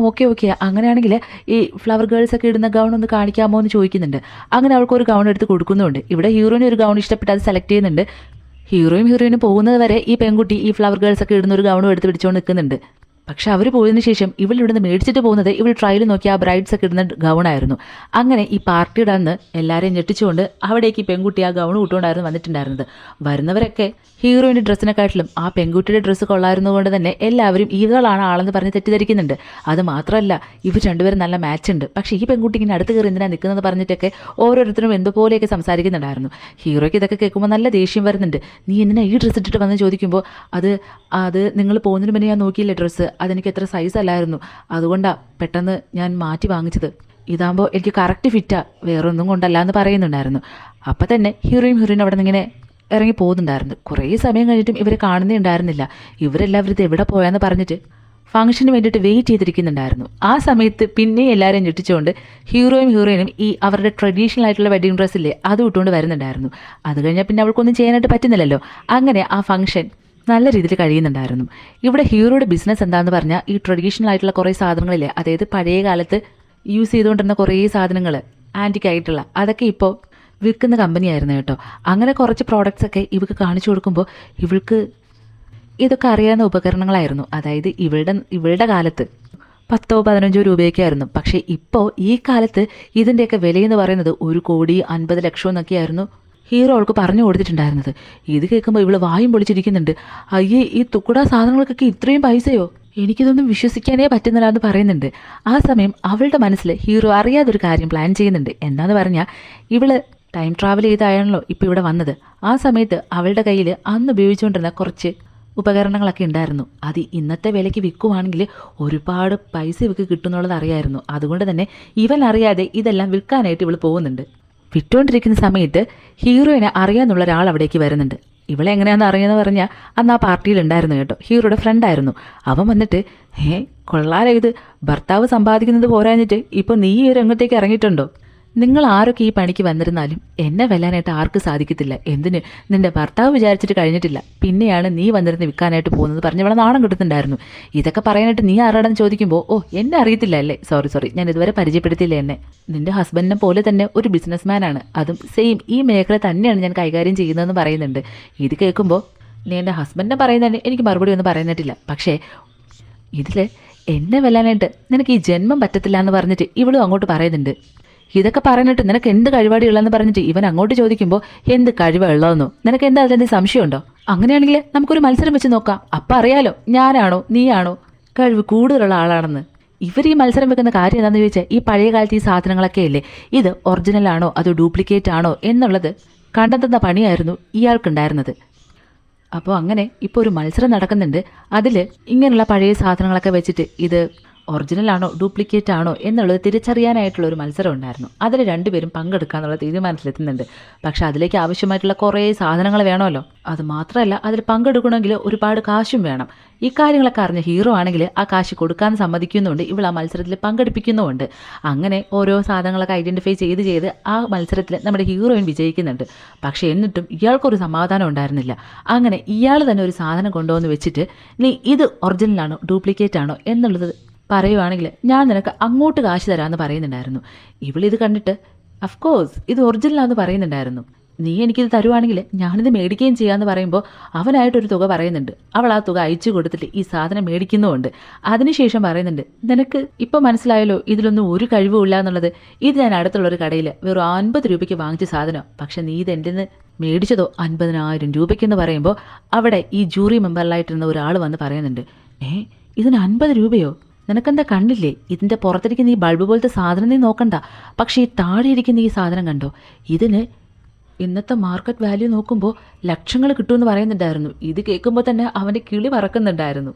ഓക്കെ അങ്ങനെയാണെങ്കിൽ ഈ ഫ്ലവർ ഗേൾസൊക്കെ ഇടുന്ന ഗൗൺ ഒന്ന് കാണിക്കാമോ എന്ന് ചോദിക്കുന്നുണ്ട്. അങ്ങനെ അവൾക്ക് ഒരു ഗൗൺ എടുത്ത് കൊടുക്കുന്നുണ്ട്. ഇവിടെ ഹീറോയിന് ഒരു ഗൗൺ ഇഷ്ടപ്പെട്ട് അത് സെലക്ട് ചെയ്യുന്നുണ്ട്. ഹീറോയിനും പോകുന്നത് വരെ ഈ പെൺകുട്ടി ഈ ഫ്ലവർ ഗേൾസൊക്കെ ഇടുന്ന ഒരു ഗൗണും എടുത്ത് പിടിച്ചുകൊണ്ട് നിൽക്കുന്നുണ്ട്. പക്ഷെ അവർ പോയതിനു ശേഷം ഇവൾ ഇവിടുന്ന് മേടിച്ചിട്ട് പോകുന്നത് ഇവൾ ട്രയൽ നോക്കി ആ ബ്രൈഡ്സ് ഒക്കെ ഇടുന്ന ഗൗണായിരുന്നു. അങ്ങനെ ഈ പാർട്ടിയുടെ അന്ന് എല്ലാവരെയും ഞെട്ടിച്ചുകൊണ്ട് അവിടേക്ക് ഈ പെൺകുട്ടി ആ ഗൗൺ ഇട്ടുകൊണ്ടായിരുന്നു വന്നിട്ടുണ്ടായിരുന്നത്. വരുന്നവരൊക്കെ ഹീറോയിൻ്റെ ഡ്രസ്സിനെക്കാട്ടിലും ആ പെൺകുട്ടിയുടെ ഡ്രസ്സ് കൊള്ളായിരുന്നതുകൊണ്ട് തന്നെ എല്ലാവരും ഇവളാണ് ആളെന്ന് പറഞ്ഞ് തെറ്റിദ്ധരിക്കുന്നുണ്ട്. അത് മാത്രമല്ല ഇവർ രണ്ടുപേരും നല്ല മാച്ച് ഉണ്ട്. പക്ഷേ ഈ പെൺകുട്ടി ഇങ്ങനെ അടുത്ത് കയറി എന്തിനാണ് നിൽക്കുന്നത് പറഞ്ഞിട്ടൊക്കെ ഓരോരുത്തരും എന്തുപോലെയൊക്കെ സംസാരിക്കുന്നുണ്ടായിരുന്നു. ഹീറോയ്ക്ക് ഇതൊക്കെ കേൾക്കുമ്പോൾ നല്ല ദേഷ്യം വരുന്നുണ്ട്. നീ എന്തിനാ ഈ ഡ്രസ്സ് ഇട്ടിട്ട് വന്ന് ചോദിക്കുമ്പോൾ അത് നിങ്ങൾ പോകുന്നതിന് മുന്നേ ഞാൻ നോക്കിയില്ലേ ഡ്രസ്സ്, അതെനിക്ക് എത്ര സൈസ് അല്ലായിരുന്നു, അതുകൊണ്ടാണ് പെട്ടെന്ന് ഞാൻ മാറ്റി വാങ്ങിച്ചത്, ഇതാകുമ്പോൾ എനിക്ക് കറക്റ്റ് ഫിറ്റാ, വേറെ ഒന്നും കൊണ്ടല്ല എന്ന് പറയുന്നുണ്ടായിരുന്നു. അപ്പം തന്നെ ഹീറോയിൻ അവിടെ നിന്ന് ഇങ്ങനെ ഇറങ്ങി പോകുന്നുണ്ടായിരുന്നു. കുറേ സമയം കഴിഞ്ഞിട്ടും ഇവരെ കാണുന്നേ ഉണ്ടായിരുന്നില്ല. ഇവരെല്ലാവരും ഇത് എവിടെ പോയാന്ന് പറഞ്ഞിട്ട് ഫംഗ്ഷന് വേണ്ടിയിട്ട് വെയിറ്റ് ചെയ്തിരിക്കുന്നുണ്ടായിരുന്നു. ആ സമയത്ത് പിന്നെ എല്ലാവരെയും ഞെട്ടിച്ചുകൊണ്ട് ഹീറോയിനും ഈ അവരുടെ ട്രഡീഷണൽ ആയിട്ടുള്ള വെഡ്ഡിങ് ഡ്രസ്സില്ലേ അത് ഇട്ടുകൊണ്ട് വരുന്നുണ്ടായിരുന്നു. അത് കഴിഞ്ഞാൽ പിന്നെ അവൾക്കൊന്നും ചെയ്യാനായിട്ട് പറ്റുന്നില്ലല്ലോ. അങ്ങനെ ആ ഫംഗ്ഷൻ നല്ല രീതിയിൽ കഴിയുന്നുണ്ടായിരുന്നു. ഇവിടെ ഹീറോയുടെ ബിസിനസ് എന്താണെന്ന് പറഞ്ഞാൽ ഈ ട്രഡീഷണൽ ആയിട്ടുള്ള കുറേ സാധനങ്ങളില്ലേ, അതായത് പഴയ കാലത്ത് യൂസ് ചെയ്തുകൊണ്ടിരുന്ന കുറേ സാധനങ്ങൾ ആൻറ്റിക് ആയിട്ടുള്ള അതൊക്കെ ഇപ്പോൾ വിൽക്കുന്ന കമ്പനിയായിരുന്നു കേട്ടോ. അങ്ങനെ കുറച്ച് പ്രോഡക്റ്റ്സ് ഒക്കെ ഇവൾക്ക് കാണിച്ചു കൊടുക്കുമ്പോൾ ഇവൾക്ക് ഇതൊക്കെ അറിയാവുന്ന ഉപകരണങ്ങളായിരുന്നു. അതായത് ഇവളുടെ കാലത്ത് 10-15 രൂപയൊക്കെ ആയിരുന്നു. പക്ഷേ ഇപ്പോൾ ഈ കാലത്ത് ഇതിൻ്റെയൊക്കെ വിലയെന്ന് പറയുന്നത് 1,50,00,000 എന്നൊക്കെയായിരുന്നു ഹീറോ അവൾക്ക് പറഞ്ഞു കൊടുത്തിട്ടുണ്ടായിരുന്നത്. ഇത് കേൾക്കുമ്പോൾ ഇവൾ വായും പൊളിച്ചിരിക്കുന്നുണ്ട്. അയ്യേ, ഈ തുക്കുട സാധനങ്ങൾക്കൊക്കെ ഇത്രയും പൈസയോ, എനിക്കിതൊന്നും വിശ്വസിക്കാനേ പറ്റുന്നില്ല എന്ന് പറയുന്നുണ്ട്. ആ സമയം അവളുടെ മനസ്സിൽ ഹീറോ അറിയാതൊരു കാര്യം പ്ലാൻ ചെയ്യുന്നുണ്ട്. എന്താന്ന് പറഞ്ഞാൽ ഇവള് ടൈം ട്രാവൽ ചെയ്തായാണല്ലോ ഇപ്പോൾ ഇവിടെ വന്നത്. ആ സമയത്ത് അവളുടെ കയ്യിൽ അന്ന് ഉപയോഗിച്ചുകൊണ്ടിരുന്ന കുറച്ച് ഉപകരണങ്ങളൊക്കെ ഉണ്ടായിരുന്നു. അത് ഇന്നത്തെ വിലയ്ക്ക് വിൽക്കുവാണെങ്കിൽ ഒരുപാട് പൈസ ഇവൾക്ക് കിട്ടുന്നുള്ളത് അറിയായിരുന്നു. അതുകൊണ്ട് തന്നെ ഇവൻ അറിയാതെ ഇതെല്ലാം വിൽക്കാനായിട്ട് ഇവൾ പോകുന്നുണ്ട്. വിറ്റുകൊണ്ടിരിക്കുന്ന സമയത്ത് ഹീറോയിനെ അറിയാന്നുള്ള ഒരാൾ അവിടേക്ക് വരുന്നുണ്ട്. ഇവളെ എങ്ങനെയാണെന്ന് അറിയാമെന്ന് പറഞ്ഞാൽ അന്ന് ആ പാർട്ടിയിൽ ഉണ്ടായിരുന്നു കേട്ടോ. ഹീറോയുടെ ഫ്രണ്ടായിരുന്നു. അവൻ വന്നിട്ട് കൊള്ളാലോ, ഇത് ഭർത്താവ് സമ്പാദിക്കുന്നത് പോരാഞ്ഞിട്ട് ഇപ്പോൾ നീ ഈ രംഗത്തേക്ക് ഇറങ്ങിയിട്ടുണ്ടോ? നിങ്ങൾ ആരൊക്കെ ഈ പണിക്ക് വന്നിരുന്നാലും എന്നെ വെല്ലാനായിട്ട് ആർക്കും സാധിക്കത്തില്ല. എന്തിന്, നിന്റെ ഭർത്താവ് വിചാരിച്ചിട്ട് കഴിഞ്ഞിട്ടില്ല, പിന്നെയാണ് നീ വന്നിരുന്ന് വിൽക്കാനായിട്ട് പോകുന്നത് പറഞ്ഞ് ഇവിടെ നാണം കിട്ടുന്നുണ്ടായിരുന്നു. ഇതൊക്കെ പറയാനായിട്ട് നീ ആരാടെന്ന് ചോദിക്കുമ്പോൾ, എന്നെ അറിയത്തില്ല അല്ലേ, സോറി ഞാൻ ഇതുവരെ പരിചയപ്പെടുത്തിയില്ല എന്നെ. നിന്റെ ഹസ്ബൻഡിനെ പോലെ തന്നെ ഒരു ബിസിനസ്മാനാണ്, അതും സെയിം ഈ മേഖല തന്നെയാണ് ഞാൻ കൈകാര്യം ചെയ്യുന്നതെന്ന് പറയുന്നുണ്ട്. ഇത് കേൾക്കുമ്പോൾ നീ എൻ്റെ ഹസ്ബൻഡിനെ പറയുന്നതന്നെ എനിക്ക് മറുപടി ഒന്നും പറയുന്നിട്ടില്ല. പക്ഷേ ഇതിൽ എന്നെ വെല്ലാനായിട്ട് നിനക്ക് ഈ ജന്മം പറ്റത്തില്ല എന്ന് പറഞ്ഞിട്ട് ഇവളും അങ്ങോട്ട് പറയുന്നുണ്ട്. ഇതൊക്കെ പറഞ്ഞിട്ട് നിനക്ക് എന്ത് കഴിവാടി ഉള്ളതെന്ന് പറഞ്ഞിട്ട് ഇവൻ അങ്ങോട്ട് ചോദിക്കുമ്പോൾ എന്ത് കഴിവുള്ളതെന്നോ, നിനക്ക് എന്താ അതിലെന്ത് സംശയമുണ്ടോ? അങ്ങനെയാണെങ്കിൽ നമുക്കൊരു മത്സരം വെച്ച് നോക്കാം, അപ്പം അറിയാലോ ഞാനാണോ നീയാണോ കഴിവ് കൂടുതലുള്ള ആളാണെന്ന്. ഇവർ ഈ മത്സരം വെക്കുന്ന കാര്യം എന്താണെന്ന് ചോദിച്ചാൽ ഈ പഴയ കാലത്ത് ഈ സാധനങ്ങളൊക്കെ അല്ലേ, ഇത് ഒറിജിനൽ ആണോ അതോ ഡ്യൂപ്ലിക്കേറ്റ് ആണോ എന്നുള്ളത് കണ്ടെത്തുന്ന പണിയായിരുന്നു ഇയാൾക്കുണ്ടായിരുന്നത്. അപ്പോൾ അങ്ങനെ ഇപ്പോൾ ഒരു മത്സരം നടക്കുന്നുണ്ട്. അതിൽ ഇങ്ങനെയുള്ള പഴയ സാധനങ്ങളൊക്കെ വെച്ചിട്ട് ഇത് ഒറിജിനൽ ആണോ ഡ്യൂപ്ലിക്കേറ്റ് ആണോ എന്നുള്ളത് തിരിച്ചറിയാനായിട്ടുള്ള ഒരു മത്സരം ഉണ്ടായിരുന്നു. അതിൽ രണ്ടുപേരും പങ്കെടുക്കാന്നുള്ള തീരുമാനത്തിലെത്തുന്നുണ്ട്. പക്ഷെ അതിലേക്ക് ആവശ്യമായിട്ടുള്ള കുറേ സാധനങ്ങൾ വേണമല്ലോ. അത് മാത്രമല്ല, അതിൽ പങ്കെടുക്കണമെങ്കിൽ ഒരുപാട് കാശും വേണം. ഈ കാര്യങ്ങളൊക്കെ അറിഞ്ഞ ഹീറോ ആണെങ്കിൽ ആ കാശ് കൊടുക്കാൻ സമ്മതിക്കുന്നുണ്ട്, ഇവൾ ആ മത്സരത്തിൽ പങ്കെടുപ്പിക്കുന്നുമുണ്ട്. അങ്ങനെ ഓരോ സാധനങ്ങളൊക്കെ ഐഡൻറ്റിഫൈ ചെയ്ത് ആ മത്സരത്തിൽ നമ്മുടെ ഹീറോയിൻ വിജയിക്കുന്നുണ്ട്. പക്ഷേ എന്നിട്ടും ഇയാൾക്കൊരു സമാധാനം ഉണ്ടായിരുന്നില്ല. അങ്ങനെ ഇയാൾ തന്നെ ഒരു സാധനം കൊണ്ടുവന്ന് വെച്ചിട്ട് നീ ഇത് ഒറിജിനലാണോ ഡ്യൂപ്ലിക്കേറ്റ് ആണോ എന്നുള്ളത് പറയുവാണെങ്കിൽ ഞാൻ നിനക്ക് അങ്ങോട്ട് കാശ് തരാമെന്ന് പറയുന്നുണ്ടായിരുന്നു. ഇവളിത് കണ്ടിട്ട് അഫ്കോഴ്സ് ഇത് ഒറിജിനലാണെന്ന് പറയുന്നുണ്ടായിരുന്നു. നീ എനിക്കിത് തരുവാണെങ്കിൽ ഞാനിത് മേടിക്കുകയും ചെയ്യാമെന്ന് പറയുമ്പോൾ അവനായിട്ടൊരു തുക പറയുന്നുണ്ട്. അവൾ ആ തുക അയച്ചു കൊടുത്തിട്ട് ഈ സാധനം മേടിക്കുന്നുമുണ്ട്. അതിനുശേഷം പറയുന്നുണ്ട്, നിനക്ക് ഇപ്പോൾ മനസ്സിലായല്ലോ ഇതിലൊന്നും ഒരു കഴിവുമില്ല എന്നുള്ളത്. ഇത് ഞാൻ അടുത്തുള്ളൊരു കടയിൽ വെറും 50 രൂപയ്ക്ക് വാങ്ങിച്ച സാധനം, പക്ഷെ നീ ഇത് എൻ്റെ നിന്ന് മേടിച്ചതോ 50,000 രൂപയ്ക്കെന്ന് പറയുമ്പോൾ അവിടെ ഈ ജൂറി മെമ്പറിലായിട്ടിരുന്ന ഒരാൾ വന്ന് പറയുന്നുണ്ട്, ഇതിന് 50 രൂപയോ? നിനക്കെന്താ കണ്ടില്ലേ, ഇതിൻ്റെ പുറത്തിരിക്കുന്ന ഈ ബൾബ് പോലത്തെ സാധനം നീ നോക്കണ്ട, പക്ഷേ ഈ താഴെ ഇരിക്കുന്ന ഈ സാധനം കണ്ടോ, ഇതിന് ഇന്നത്തെ മാർക്കറ്റ് വാല്യൂ നോക്കുമ്പോൾ ലക്ഷങ്ങൾ കിട്ടുമെന്ന് പറയുന്നുണ്ടായിരുന്നു. ഇത് കേൾക്കുമ്പോൾ തന്നെ അവൻ്റെ കിളി പറക്കുന്നുണ്ടായിരുന്നു.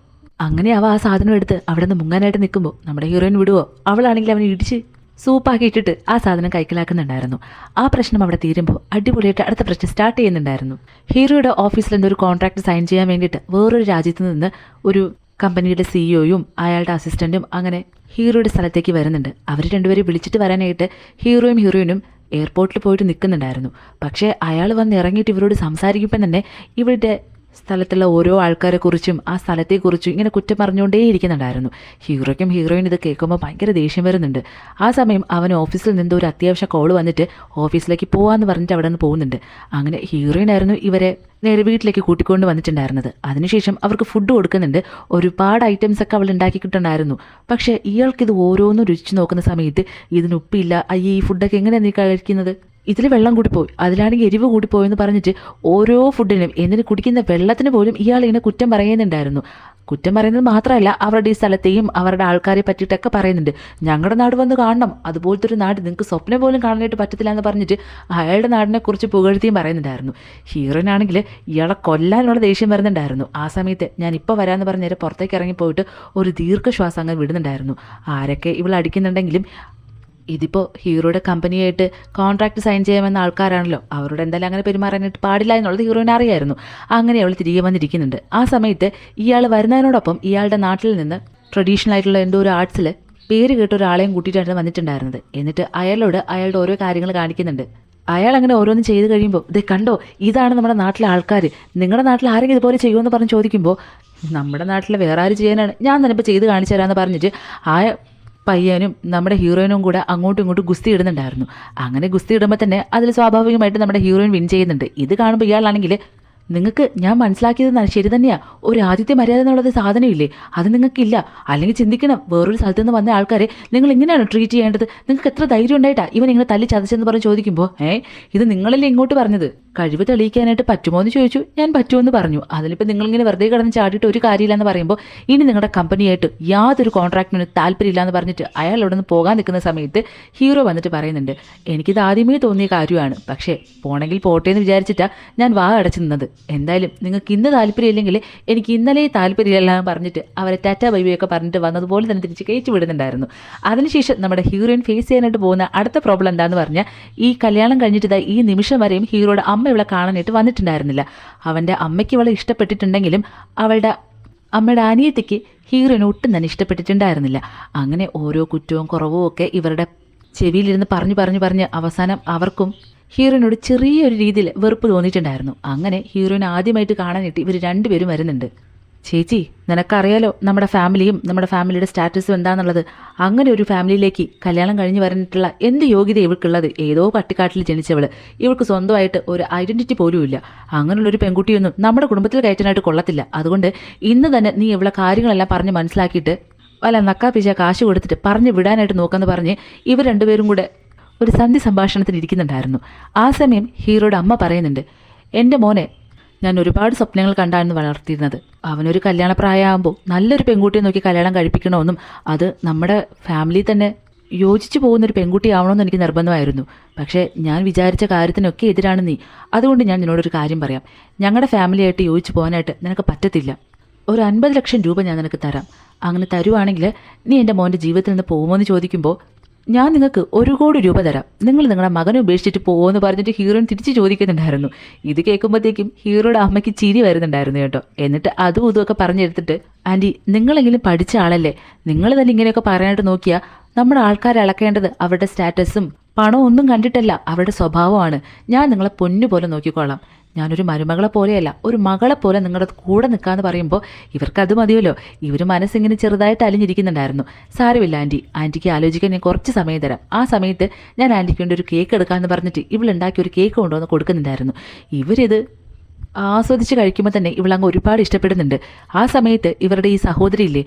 അങ്ങനെ അവ ആ സാധനം എടുത്ത് അവിടെ നിന്ന് മുങ്ങാനായിട്ട് നിൽക്കുമ്പോൾ നമ്മുടെ ഹീറോയിൻ വിടുവോ? അവളാണെങ്കിൽ അവനെ ഇടിച്ച് സൂപ്പാക്കി ഇട്ടിട്ട് ആ സാധനം കൈക്കലാക്കുന്നുണ്ടായിരുന്നു. ആ പ്രശ്നം അവിടെ തീരുമ്പോൾ അടിപൊളിയായിട്ട് അടുത്ത പ്രശ്നം സ്റ്റാർട്ട് ചെയ്യുന്നുണ്ടായിരുന്നു. ഹീറോയുടെ ഓഫീസിൽ എന്തോ ഒരു കോൺട്രാക്ട് സൈൻ ചെയ്യാൻ വേണ്ടിയിട്ട് വേറൊരു രാജ്യത്ത് നിന്ന് ഒരു കമ്പനിയുടെ സിഇഒയും അയാളുടെ അസിസ്റ്റൻറ്റും അങ്ങനെ ഹീറോയുടെ സ്ഥലത്തേക്ക് വരുന്നുണ്ട്. അവർ രണ്ടുപേരും വിളിച്ചിട്ട് വരാനായിട്ട് ഹീറോയിനും എയർപോർട്ടിൽ പോയിട്ട് നിൽക്കുന്നുണ്ടായിരുന്നു. പക്ഷേ അയാൾ വന്ന് ഇറങ്ങിയിട്ട് ഇവരോട് സംസാരിക്കുമ്പോൾ തന്നെ ഇവരുടെ സ്ഥലത്തുള്ള ഓരോ ആൾക്കാരെക്കുറിച്ചും ആ സ്ഥലത്തെക്കുറിച്ചും ഇങ്ങനെ കുറ്റം പറഞ്ഞുകൊണ്ടേ ഇരിക്കുന്നുണ്ടായിരുന്നു. ഹീറോയ്ക്കും ഹീറോയിൻ ഇത് കേൾക്കുമ്പോൾ ഭയങ്കര ദേഷ്യം വരുന്നുണ്ട്. ആ സമയം അവൻ ഓഫീസിൽ നിന്ന് ഒരു അത്യാവശ്യ കോൾ വന്നിട്ട് ഓഫീസിലേക്ക് പോകാമെന്ന് പറഞ്ഞിട്ട് അവിടെ നിന്ന് പോകുന്നുണ്ട്. അങ്ങനെ ഹീറോയിനായിരുന്നു ഇവരെ നേരെ വീട്ടിലേക്ക് കൂട്ടിക്കൊണ്ട് വന്നിട്ടുണ്ടായിരുന്നത്. അതിനുശേഷം അവർക്ക് ഫുഡ് കൊടുക്കുന്നുണ്ട്. ഒരുപാട് ഐറ്റംസ് ഒക്കെ അവൾ ഉണ്ടാക്കി കിട്ടുന്നുണ്ടായിരുന്നു. പക്ഷേ ഇയാൾക്കിത് ഓരോന്നും രുചിച്ച് നോക്കുന്ന സമയത്ത് ഇതിന് ഉപ്പില്ല, അയ്യേ ഈ ഫുഡൊക്കെ എങ്ങനെയാണ് നീ കഴിക്കുന്നത്, ഇതിൽ വെള്ളം കൂടിപ്പോയി, അതിലാണെങ്കിൽ എരിവ് കൂടിപ്പോയെന്ന് പറഞ്ഞിട്ട് ഓരോ ഫുഡിനും എന്തിന് കുടിക്കുന്ന വെള്ളത്തിന് പോലും ഇയാൾ ഇങ്ങനെ കുറ്റം പറയുന്നുണ്ടായിരുന്നു. കുറ്റം പറയുന്നത് മാത്രമല്ല, അവരുടെ ഈ സ്ഥലത്തെയും അവരുടെ ആൾക്കാരെ പറ്റിയിട്ടൊക്കെ പറയുന്നുണ്ട്. ഞങ്ങളുടെ നാട് വന്ന് കാണണം, അതുപോലത്തെ ഒരു നാട് നിങ്ങൾക്ക് സ്വപ്നം പോലും കാണാനായിട്ട് പറ്റത്തില്ല എന്ന് പറഞ്ഞിട്ട് അയാളുടെ നാടിനെക്കുറിച്ച് പുകഴ്ത്തിയും പറയുന്നുണ്ടായിരുന്നു. ഹീറോയിനാണെങ്കിൽ ഇയാളെ കൊല്ലാനുള്ള ദേഷ്യം വരുന്നുണ്ടായിരുന്നു. ആ സമയത്ത് ഞാൻ ഇപ്പോൾ വരാമെന്ന് പറഞ്ഞ് നേരെ പുറത്തേക്ക് ഇറങ്ങിപ്പോയിട്ട് ഒരു ദീർഘശ്വാസം അങ്ങ് വിടുന്നുണ്ടായിരുന്നു. ആരൊക്കെ ഇവൾ അടിക്കുന്നുണ്ടെങ്കിലും ഇതിപ്പോൾ ഹീറോയുടെ കമ്പനിയായിട്ട് കോൺട്രാക്ട് സൈൻ ചെയ്യാമെന്ന ആൾക്കാരാണല്ലോ, അവരോട് എന്തായാലും അങ്ങനെ പെരുമാറാനായിട്ട് പാടില്ല എന്നുള്ളത് ഹീറോയിന് അറിയായിരുന്നു. അങ്ങനെ അവൾ തിരികെ വന്നിരിക്കുന്നുണ്ട്. ആ സമയത്ത് ഇയാൾ വരുന്നതിനോടൊപ്പം ഇയാളുടെ നാട്ടിൽ നിന്ന് ട്രഡീഷണൽ ആയിട്ടുള്ള എന്തോ ഒരു ആർട്സിൽ പേര് കേട്ട ഒരാളെയും കൂട്ടിയിട്ടാണ് വന്നിട്ടുണ്ടായിരുന്നത്. എന്നിട്ട് അയാളോട് അയാളുടെ ഓരോ കാര്യങ്ങൾ കാണിക്കുന്നുണ്ട്. അയാൾ അങ്ങനെ ഓരോന്നും ചെയ്ത് കഴിയുമ്പോൾ ഇത് കണ്ടോ, ഇതാണ് നമ്മുടെ നാട്ടിലെ ആൾക്കാർ, നിങ്ങളുടെ നാട്ടിൽ ആരെങ്കിലും ഇതുപോലെ ചെയ്യുമെന്ന് പറഞ്ഞ് ചോദിക്കുമ്പോൾ നമ്മുടെ നാട്ടിലെ വേറെ ആര് ചെയ്യാനാണ്, ഞാൻ തന്നെ ഇപ്പോൾ ചെയ്ത് കാണിച്ചു തരാമെന്ന് പറഞ്ഞിട്ട് ആ പയ്യനും നമ്മുടെ ഹീറോയിനും കൂടെ അങ്ങോട്ടും ഇങ്ങോട്ടും ഗുസ്തി ഇടുന്നുണ്ടായിരുന്നു. അങ്ങനെ ഗുസ്തി ഇടുമ്പോൾ തന്നെ അതിൽ സ്വാഭാവികമായിട്ട് നമ്മുടെ ഹീറോയിൻ വിൻ ചെയ്യുന്നുണ്ട്. ഇത് കാണുമ്പോൾ ഇയാളാണെങ്കിൽ നിങ്ങൾക്ക് ഞാൻ മനസ്സിലാക്കിയത് ശരി തന്നെയാണ്, ഒരു ആദിത്യ മര്യാദ എന്നുള്ളത് സാധനമില്ലേ, അത് നിങ്ങൾക്കില്ല. അല്ലെങ്കിൽ ചിന്തിക്കണം, വേറൊരു സ്ഥലത്ത് നിന്ന് വന്ന ആൾക്കാരെ നിങ്ങൾ ഇങ്ങനെയാണ് ട്രീറ്റ് ചെയ്യേണ്ടത്, നിങ്ങൾക്ക് എത്ര ധൈര്യം ഉണ്ടായിട്ടാണ് ഇവൻ ഇങ്ങനെ തല്ലി ചതച്ചെന്ന് പറഞ്ഞ് ചോദിക്കുമ്പോൾ ഇത് നിങ്ങളല്ലേ ഇങ്ങോട്ട് പറഞ്ഞത്, കഴിവ് തെളിയിക്കാനായിട്ട് പറ്റുമോ എന്ന് ചോദിച്ചു. ഞാൻ പറ്റുമെന്ന് പറഞ്ഞു. അതിലിപ്പോൾ നിങ്ങളിങ്ങനെ വെറുതെ കിടന്ന് ചാടിയിട്ട് ഒരു കാര്യമില്ലെന്ന് പറയുമ്പോൾ ഇനി നിങ്ങളുടെ കമ്പനിയായിട്ട് യാതൊരു കോൺട്രാക്റ്റിനും താല്പര്യമില്ല എന്ന് പറഞ്ഞിട്ട് അയാൾ അവിടെ നിന്ന് പോകാൻ നിൽക്കുന്ന സമയത്ത് ഹീറോ വന്നിട്ട് പറയുന്നുണ്ട്, എനിക്കിത് ആദ്യമേ തോന്നിയ കാര്യമാണ്, പക്ഷേ പോണെങ്കിൽ പോട്ടെ എന്ന് വിചാരിച്ചിട്ടാണ് ഞാൻ വാ അടച്ചു നിന്നത്. എന്തായാലും നിങ്ങൾക്ക് ഇന്ന് താല്പര്യമില്ലെങ്കിൽ എനിക്ക് ഇന്നലെ താല്പര്യമില്ല എന്ന് പറഞ്ഞിട്ട് അവരെ ടാറ്റ ബൈബിയൊക്കെ പറഞ്ഞിട്ട് വന്നതുപോലെ തന്നെ തിരിച്ച് കയറ്റി വിടുന്നുണ്ടായിരുന്നു. അതിനുശേഷം നമ്മുടെ ഹീറോയിൻ ഫേസ് ചെയ്യാനായിട്ട് പോകുന്ന അടുത്ത പ്രോബ്ലം എന്താണെന്ന് പറഞ്ഞാൽ, ഈ കല്യാണം കഴിഞ്ഞിട്ട് ഈ നിമിഷം വരെയും ഹീറോയുടെ അമ്മ ഇവളെ കാണാനായിട്ട് വന്നിട്ടുണ്ടായിരുന്നില്ല. അവൻ്റെ അമ്മയ്ക്ക് ഇവളെ ഇഷ്ടപ്പെട്ടിട്ടുണ്ടെങ്കിലും അവളുടെ അമ്മയുടെ അനിയത്തിക്ക് ഹീറോയിന് ഒട്ടും തന്നെ ഇഷ്ടപ്പെട്ടിട്ടുണ്ടായിരുന്നില്ല. അങ്ങനെ ഓരോ കുറ്റവും കുറവും ഒക്കെ ഇവരുടെ ചെവിയിലിരുന്ന് പറഞ്ഞ് അവസാനം അവർക്കും ഹീറോയിനോട് ചെറിയൊരു രീതിയിൽ വെറുപ്പ് തോന്നിയിട്ടുണ്ടായിരുന്നു. അങ്ങനെ ഹീറോയിനെ ആദ്യമായിട്ട് കാണാനായിട്ട് ഇവർ രണ്ടുപേരും വരുന്നുണ്ട്. ചേച്ചി, നിനക്കറിയാലോ നമ്മുടെ ഫാമിലിയും നമ്മുടെ ഫാമിലിയുടെ സ്റ്റാറ്റസും എന്താണെന്നുള്ളത്. അങ്ങനെ ഒരു ഫാമിലിയിലേക്ക് കല്യാണം കഴിഞ്ഞ് വരണിട്ടുള്ള എന്ത് യോഗ്യത ഇവൾക്കുള്ളത്? ഏതോ പട്ടിക്കാട്ടിൽ ജനിച്ചവൾ, ഇവൾക്ക് സ്വന്തമായിട്ട് ഒരു ഐഡൻറ്റിറ്റി പോലും ഇല്ല. അങ്ങനെയുള്ളൊരു പെൺകുട്ടിയൊന്നും നമ്മുടെ കുടുംബത്തിൽ കയറ്റാനായിട്ട് കൊള്ളത്തില്ല. അതുകൊണ്ട് ഇന്ന് തന്നെ നീ ഇവളെ കാര്യങ്ങളെല്ലാം പറഞ്ഞ് മനസ്സിലാക്കിയിട്ട് വല്ല നക്കാപ്പിച്ച കാശ് കൊടുത്തിട്ട് പറഞ്ഞു വിടാനായിട്ട് നോക്കാമെന്ന് പറഞ്ഞ് ഇവർ രണ്ടുപേരും കൂടെ ഒരു സന്ധി സംഭാഷണത്തിന് ഇരിക്കുന്നുണ്ടായിരുന്നു. ആ സമയം ഹീറോയുടെ അമ്മ പറയുന്നുണ്ട്, എൻ്റെ മോനെ ഞാൻ ഒരുപാട് സ്വപ്നങ്ങൾ കണ്ടാണ് വളർത്തിയിരുന്നത്. അവനൊരു കല്യാണപ്രായമാകുമ്പോൾ നല്ലൊരു പെൺകുട്ടിയെ നോക്കി കല്യാണം കഴിപ്പിക്കണമെന്നും അത് നമ്മുടെ ഫാമിലി തന്നെ യോജിച്ചു പോകുന്നൊരു പെൺകുട്ടിയാവണമെന്ന് എനിക്ക് നിർബന്ധമായിരുന്നു. പക്ഷേ ഞാൻ വിചാരിച്ച കാര്യത്തിനൊക്കെ എതിരാണ് നീ. അതുകൊണ്ട് ഞാൻ നിന്നോടൊരു കാര്യം പറയാം. ഞങ്ങളുടെ ഫാമിലിയായിട്ട് യോജിച്ചു പോകാനായിട്ട് നിനക്ക് പറ്റത്തില്ല. ഒരു 50 ലക്ഷം രൂപ ഞാൻ നിനക്ക് തരാം. അങ്ങനെ തരുവാണെങ്കിൽ നീ എൻ്റെ മോൻ്റെ ജീവിതത്തിൽ നിന്ന് പോകുമോ എന്ന് ചോദിക്കുമ്പോൾ ഞാൻ നിങ്ങൾക്ക് 1 കോടി രൂപ തരാം, നിങ്ങൾ നിങ്ങളുടെ മകനെ ഉപേക്ഷിച്ചിട്ട് പോകുമെന്ന് പറഞ്ഞിട്ട് ഹീറോയിൻ തിരിച്ച് ചോദിക്കുന്നുണ്ടായിരുന്നു. ഇത് കേൾക്കുമ്പോഴത്തേക്കും ഹീറോയുടെ അമ്മയ്ക്ക് ചിരി വരുന്നുണ്ടായിരുന്നു കേട്ടോ. എന്നിട്ട് അതും ഇതുമൊക്കെ പറഞ്ഞെടുത്തിട്ട്, ആൻറ്റി നിങ്ങളെങ്കിലും പഠിച്ച ആളല്ലേ, നിങ്ങൾ തന്നെ ഇങ്ങനെയൊക്കെ പറയാനായിട്ട് നോക്കിയാൽ നമ്മുടെ ആൾക്കാരെ അളക്കേണ്ടത് അവരുടെ സ്റ്റാറ്റസും പണവും ഒന്നും കണ്ടിട്ടല്ല, അവരുടെ സ്വഭാവമാണ്. ഞാൻ നിങ്ങളെ പൊന്നുപോലെ നോക്കിക്കോളാം. ഞാനൊരു മരുമകളെ പോലെയല്ല, ഒരു മകളെ പോലെ നിങ്ങളുടെ കൂടെ നിൽക്കാമെന്ന് പറയുമ്പോൾ ഇവർക്കത് മതിയല്ലോ. ഇവർ മനസ്സിങ്ങനെ ചെറുതായിട്ട് അലിഞ്ഞിരിക്കുന്നുണ്ടായിരുന്നു. സാരമില്ല ആൻറ്റി, ആൻറ്റിക്ക് ആലോചിക്കാൻ ഞാൻ കുറച്ച് സമയം തരാം. ആ സമയത്ത് ഞാൻ ആൻറ്റിക്ക് വേണ്ടി ഒരു കേക്ക് എടുക്കാമെന്ന് പറഞ്ഞിട്ട് ഇവളുണ്ടാക്കി ഒരു കേക്ക് കൊണ്ടുവന്ന് കൊടുക്കുന്നുണ്ടായിരുന്നു. ഇവരിത് ആസ്വദിച്ച് കഴിക്കുമ്പോൾ തന്നെ ഇവളങ്ങ് ഒരുപാട് ഇഷ്ടപ്പെടുന്നുണ്ട്. ആ സമയത്ത് ഇവരുടെ ഈ സഹോദരിയില്ലേ,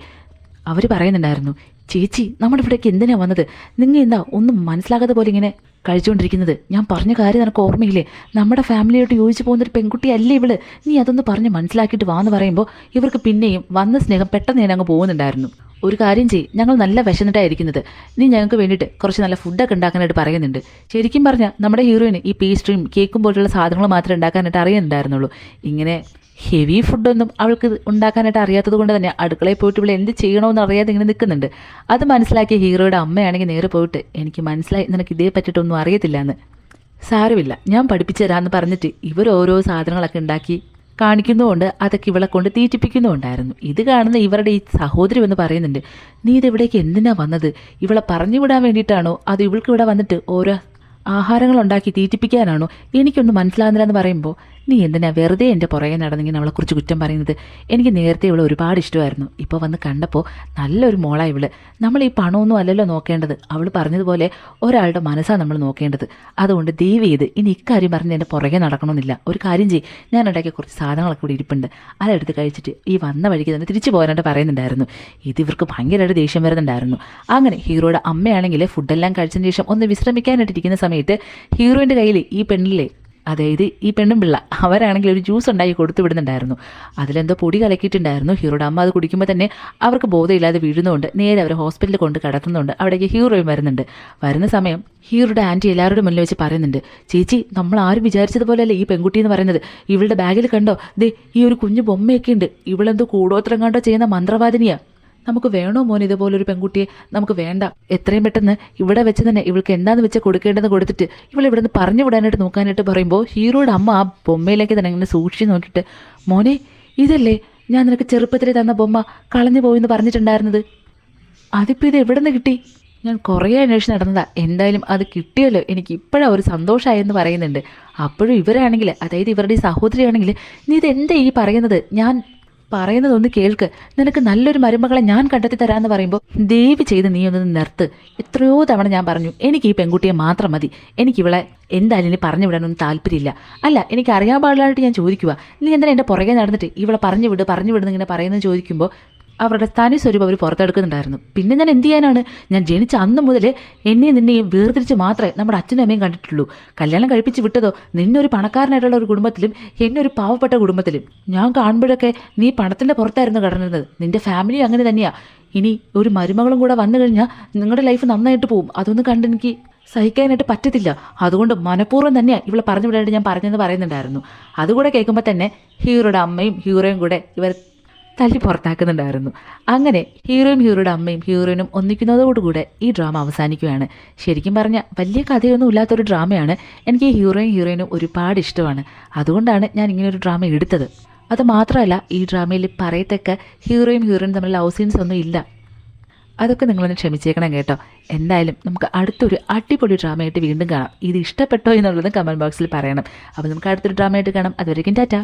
അവർ പറയുന്നുണ്ടായിരുന്നു, ചേച്ചി നമ്മുടെ ഇവിടേക്ക് എന്തിനാണ് വന്നത്? നിങ്ങൾ എന്താ ഒന്നും മനസ്സിലാകാതെ പോലെ ഇങ്ങനെ കഴിച്ചുകൊണ്ടിരിക്കുന്നത്? ഞാൻ പറഞ്ഞ കാര്യം നിനക്ക് ഓർമ്മയില്ലേ? നമ്മുടെ ഫാമിലിയായിട്ട് യോജിച്ച് പോകുന്നൊരു പെൺകുട്ടിയല്ലേ ഇവള്, നീ അതൊന്ന് പറഞ്ഞ് മനസ്സിലാക്കിയിട്ട് വാന്ന് പറയുമ്പോൾ ഇവർക്ക് പിന്നെയും വന്ന സ്നേഹം പെട്ടെന്ന് ഞാൻ അങ്ങ് പോകുന്നുണ്ടായിരുന്നു. ഒരു കാര്യം ചെയ്യ്, ഞങ്ങൾ നല്ല വിശന്നിട്ടായിരിക്കുന്നത്, നീ ഞങ്ങൾക്ക് വേണ്ടിയിട്ട് കുറച്ച് നല്ല ഫുഡൊക്കെ ഉണ്ടാക്കാനായിട്ട് പറയുന്നുണ്ട്. ശരിക്കും പറഞ്ഞാൽ നമ്മുടെ ഹീറോയിന് ഈ പേസ്ട്രിയും കേക്കും പോലുള്ള സാധനങ്ങൾ മാത്രമേ ഉണ്ടാക്കാനായിട്ട് അറിയുന്നുണ്ടായിരുന്നുള്ളൂ. ഇങ്ങനെ ഹെവി ഫുഡൊന്നും അവൾക്ക് ഉണ്ടാക്കാനായിട്ട് അറിയാത്തത് കൊണ്ട് തന്നെ അടുക്കളയിൽ പോയിട്ട് ഇവിടെ എന്ത് ചെയ്യണമെന്ന് അറിയാതെ ഇങ്ങനെ നിൽക്കുന്നുണ്ട്. അത് മനസ്സിലാക്കിയ ഹീറോയുടെ അമ്മയാണെങ്കിൽ നേരെ പോയിട്ട്, എനിക്ക് മനസ്സിലായി നിനക്ക് ഇതേ പറ്റിയിട്ടൊന്നും അറിയത്തില്ല എന്ന്. സാരമില്ല, ഞാൻ പഠിപ്പിച്ചു തരാമെന്ന് പറഞ്ഞിട്ട് ഇവർ ഓരോ സാധനങ്ങളൊക്കെ ഉണ്ടാക്കി കാണിക്കുന്നുമുണ്ട്, അതൊക്കെ ഇവളെ കൊണ്ട് തീറ്റിപ്പിക്കുന്നുമുണ്ടായിരുന്നു. ഇത് കാണുന്ന ഇവരുടെ ഈ സഹോദരി എന്ന് പറയുന്നുണ്ട്, നീ ഇതെവിടേക്ക് എന്തിനാ വന്നത്? ഇവളെ പറഞ്ഞു വിടാൻ വേണ്ടിയിട്ടാണോ അത് ഇവൾക്ക് ഇവിടെ വന്നിട്ട് ഓരോ ആഹാരങ്ങൾ ഉണ്ടാക്കി തീറ്റിപ്പിക്കാനാണോ? എനിക്കൊന്നും മനസ്സിലാകുന്നില്ലെന്ന് പറയുമ്പോൾ, നീ എന്തിനാ വെറുതെ എൻ്റെ പുറകെ നടന്നെങ്കിൽ അവളെക്കുറിച്ച് കുറ്റം പറയുന്നത്? എനിക്ക് നേരത്തെ ഇവളെ ഒരുപാട് ഇഷ്ടമായിരുന്നു. ഇപ്പോൾ വന്ന് കണ്ടപ്പോൾ നല്ലൊരു മോളാണ് ഇവള്. നമ്മൾ ഈ പണമൊന്നും അല്ലല്ലോ നോക്കേണ്ടത്, അവൾ പറഞ്ഞതുപോലെ ഒരാളുടെ മനസ്സാണ് നമ്മൾ നോക്കേണ്ടത്. അതുകൊണ്ട് ദയവ് ചെയ്ത് ഇനി ഇക്കാര്യം പറഞ്ഞ് എൻ്റെ പുറകെ നടക്കണമെന്നില്ല. ഒരു കാര്യം ചെയ്യ്, ഞാൻ ഉണ്ടാക്കിയ കുറച്ച് സാധനങ്ങളൊക്കെ ഇവിടെ ഇരിപ്പുണ്ട്, അതെടുത്ത് കഴിച്ചിട്ട് ഈ വന്ന വഴിക്ക് തന്നെ തിരിച്ചു പോകാനായിട്ട് പറയുന്നുണ്ടായിരുന്നു. ഇത് ഇവർക്ക് ഭയങ്കരമായിട്ട് ദേഷ്യം വരുന്നുണ്ടായിരുന്നു. അങ്ങനെ ഹീറോയുടെ അമ്മയാണെങ്കിൽ ഫുഡെല്ലാം കഴിച്ചതിന് ശേഷം ഒന്ന് വിശ്രമിക്കാനായിട്ട് ഇരിക്കുന്ന സമയത്ത് ഹീറോയിൻ്റെ കയ്യിൽ ഈ പെണ്ണിലെ, അതായത് ഈ പെണ്ണും പിള്ള, അവരാണെങ്കിൽ ഒരു ജ്യൂസ് ഉണ്ടാക്കി കൊടുത്തു വിടുന്നുണ്ടായിരുന്നു. അതിലെന്തോ പൊടി കലക്കിയിട്ടുണ്ടായിരുന്നു. ഹീറോയുടെ അമ്മ അത് കുടിക്കുമ്പോൾ തന്നെ അവർക്ക് ബോധമില്ലാതെ വീഴുന്നുണ്ട്. നേരെ അവരെ ഹോസ്പിറ്റലിൽ കൊണ്ട് കിടത്തുന്നുണ്ട്. അവിടേക്ക് ഹീറോയും വരുന്നുണ്ട്. വരുന്ന സമയം ഹീറോയുടെ ആൻറ്റി എല്ലാവരുടെ മുന്നിൽ വെച്ച് പറയുന്നുണ്ട്, ചേച്ചി നമ്മൾ ആരും വിചാരിച്ചതുപോലെയല്ലേ ഈ പെൺകുട്ടി എന്ന് പറയുന്നത്. ഇവളുടെ ബാഗിൽ കണ്ടോ, ദേ ഈ ഒരു കുഞ്ഞു ബൊമ്മയൊക്കെ ഉണ്ട്, ഇവളെന്തോ കൂടോത്രം കണ്ടോ ചെയ്യുന്ന മന്ത്രവാദിനിയാ. നമുക്ക് വേണോ മോനെ ഇതുപോലൊരു പെൺകുട്ടിയെ? നമുക്ക് വേണ്ട. എത്രയും പെട്ടെന്ന് ഇവിടെ വെച്ച് തന്നെ ഇവൾക്ക് എന്താണെന്ന് വെച്ച് കൊടുക്കേണ്ടതെന്ന് കൊടുത്തിട്ട് ഇവൾ ഇവിടെ നിന്ന് പറഞ്ഞു വിടാനായിട്ട് നോക്കാനായിട്ട് പറയുമ്പോൾ ഹീറോയുടെ അമ്മ ആ ബൊമ്മയിലേക്ക് തന്നെ ഇങ്ങനെ സൂക്ഷിച്ച് നോക്കിയിട്ട്, മോനെ ഇതല്ലേ ഞാൻ നിനക്ക് ചെറുപ്പത്തിൽ തന്ന ബൊമ്മ കളഞ്ഞു പോയെന്ന് പറഞ്ഞിട്ടുണ്ടായിരുന്നത്? അതിപ്പോൾ ഇത് എവിടെ നിന്ന് കിട്ടി? ഞാൻ കുറേ അന്വേഷിച്ച് നടന്നതാ, എന്തായാലും അത് കിട്ടിയല്ലോ, എനിക്ക് ഇപ്പോഴാണ് ഒരു സന്തോഷമായെന്ന് പറയുന്നുണ്ട്. അപ്പോഴും ഇവരാണെങ്കിൽ, അതായത് ഇവരുടെ ഈ സഹോദരിയാണെങ്കിൽ, നീ ഇതെന്താ ഈ പറയുന്നത്, ഞാൻ പറയുന്നതൊന്ന് കേൾക്ക്, നിനക്ക് നല്ലൊരു മരുമകളെ ഞാൻ കണ്ടെത്തി തരാമെന്ന് പറയുമ്പോൾ ദയവ് ചെയ്ത് നീ ഒന്ന് നിർത്ത്. എത്രയോ തവണ ഞാൻ പറഞ്ഞു എനിക്ക് ഈ പെൺകുട്ടിയെ മാത്രം മതി, എനിക്കിവളെ എന്തായാലും ഇനി പറഞ്ഞു വിടാനൊന്നും താല്പര്യമില്ല. അല്ല, എനിക്ക് അറിയാൻ പാടില്ലായിട്ട് ഞാൻ ചോദിക്കുക, നീ എന്തിനാ എൻ്റെ പുറകെ നടന്നിട്ട് ഇവളെ പറഞ്ഞു വിടുന്നു ഇങ്ങനെ പറയുന്നത് ചോദിക്കുമ്പോൾ അവരുടെ തനി സ്വരൂപം അവർ പുറത്തെടുക്കുന്നുണ്ടായിരുന്നു. പിന്നെ ഞാൻ എന്ത് ചെയ്യാനാണ്, ഞാൻ ജനിച്ച അന്ന് മുതൽ എന്നെയും നിന്നെയും വേർതിരിച്ച് മാത്രമേ നമ്മുടെ അച്ഛനും അമ്മയും കണ്ടിട്ടുള്ളൂ. കല്യാണം കഴിപ്പിച്ച് വിട്ടതോ നിന്നെ ഒരു പണക്കാരനായിട്ടുള്ള ഒരു കുടുംബത്തിലും എന്നെ ഒരു പാവപ്പെട്ട കുടുംബത്തിലും. ഞാൻ കാണുമ്പോഴൊക്കെ നീ പണത്തിൻ്റെ പുറത്തായിരുന്നു കടന്നത്, നിൻ്റെ ഫാമിലി അങ്ങനെ തന്നെയാണ്. ഇനി ഒരു മരുമകളും കൂടെ വന്നു കഴിഞ്ഞാൽ നിങ്ങളുടെ ലൈഫ് നന്നായിട്ട് പോവും, അതൊന്നും കണ്ട് എനിക്ക് സഹിക്കാനായിട്ട് പറ്റത്തില്ല. അതുകൊണ്ട് മനഃപൂർവ്വം തന്നെയാണ് ഇവളെ പറഞ്ഞു വിടാനായിട്ട് ഞാൻ പറഞ്ഞെന്ന് പറയുന്നുണ്ടായിരുന്നു. അതുകൂടെ കേൾക്കുമ്പോൾ തന്നെ ഹീറോയുടെ അമ്മയും ഹീറോയും കൂടെ ഇവർ തല്ലി പുറത്താക്കുന്നുണ്ടായിരുന്നു. അങ്ങനെ ഹീറോയുടെ അമ്മയും ഹീറോയിനും ഒന്നിക്കുന്നതോടുകൂടെ ഈ ഡ്രാമ അവസാനിക്കുകയാണ്. ശരിക്കും പറഞ്ഞാൽ വലിയ കഥയൊന്നും ഇല്ലാത്തൊരു ഡ്രാമയാണ്. എനിക്ക് ഈ ഹീറോയിനും ഒരുപാട് ഇഷ്ടമാണ്. അതുകൊണ്ടാണ് ഞാൻ ഇങ്ങനൊരു ഡ്രാമ എടുത്തത്. അത് മാത്രമല്ല, ഈ ഡ്രാമയിൽ പറയത്തക്ക ഹീറോയും തമ്മിൽ ലവ് സീൻസ് ഒന്നും ഇല്ല. അതൊക്കെ നിങ്ങളൊന്ന് ക്ഷമിച്ചേക്കണം കേട്ടോ. എന്തായാലും നമുക്ക് അടുത്തൊരു അടിപൊളി ഡ്രാമയായിട്ട് വീണ്ടും കാണാം. ഇത് ഇഷ്ടപ്പെട്ടോ എന്നുള്ളത് കമൻറ്റ് ബോക്സിൽ പറയണം. അപ്പോൾ നമുക്ക് അടുത്തൊരു ഡ്രാമയായിട്ട് കാണാം. അതുവരെയും ടാറ്റാ.